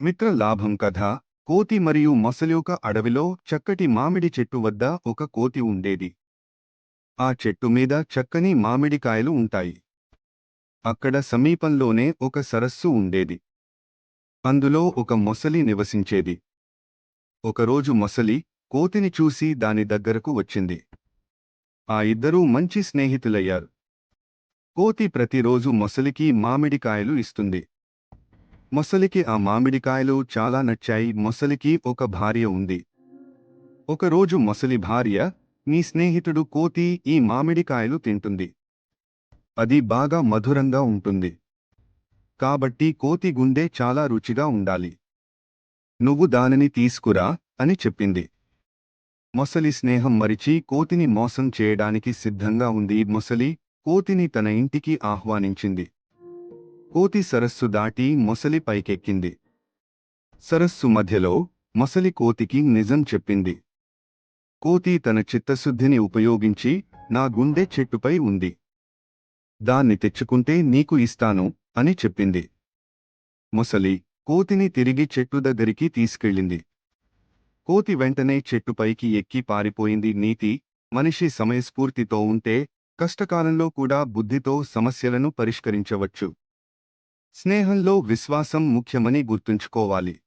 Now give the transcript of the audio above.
మిత్ర లాభం కథ. కోతి మరియు మొసలి ఒక అడవిలో చక్కటి మామిడి చెట్టు వద్ద ఒక కోతి ఉండేది. ఆ చెట్టు మీద చక్కని మామిడికాయలు ఉంటాయి. అక్కడ సమీపంలోనే ఒక సరస్సు ఉండేది. అందులో ఒక మొసలి నివసించేది. ఒకరోజు మొసలి కోతిని చూసి దాని దగ్గరకు వచ్చింది. ఆ ఇద్దరూ మంచి స్నేహితులయ్యారు. కోతి ప్రతిరోజు మొసలికి మామిడికాయలు ఇస్తుంది. మొసలికి ఆ మామిడికాయలు చాలా నచ్చాయి. మొసలికి ఒక భార్య ఉంది. ఒకరోజు మొసలి భార్య, "నీ స్నేహితుడు కోతి ఈ మామిడికాయలు తింటుంది. అది బాగా మధురంగా ఉంటుంది. కాబట్టి కోతి గుండె చాలా రుచిగా ఉండాలి. నువ్వు దానిని తీసుకురా" అని చెప్పింది. మొసలి స్నేహం మరిచి కోతిని మోసం చేయడానికి సిద్ధంగా ఉంది. మొసలి కోతిని తన ఇంటికి ఆహ్వానించింది. కోతి సరస్సు దాటి మొసలి పైకెక్కింది. సరస్సు మధ్యలో మొసలి కోతికి నిజం చెప్పింది. కోతి తన చిత్తశుద్ధిని ఉపయోగించి, "నా గుండె చెట్టుపై ఉంది. దాన్ని తెచ్చుకుంటే నీకు ఇస్తాను" అని చెప్పింది. మొసలి కోతిని తిరిగి చెట్టు దగ్గరికి తీసుకెళ్ళింది. కోతి వెంటనే చెట్టుపైకి ఎక్కి పారిపోయింది. నీతి: మనిషి సమయస్ఫూర్తితో ఉంటే కష్టకాలంలో కూడా బుద్ధితో సమస్యలను పరిష్కరించవచ్చు. స్నేహంలో విశ్వాసం ముఖ్యమని గుర్తుంచుకోవాలి.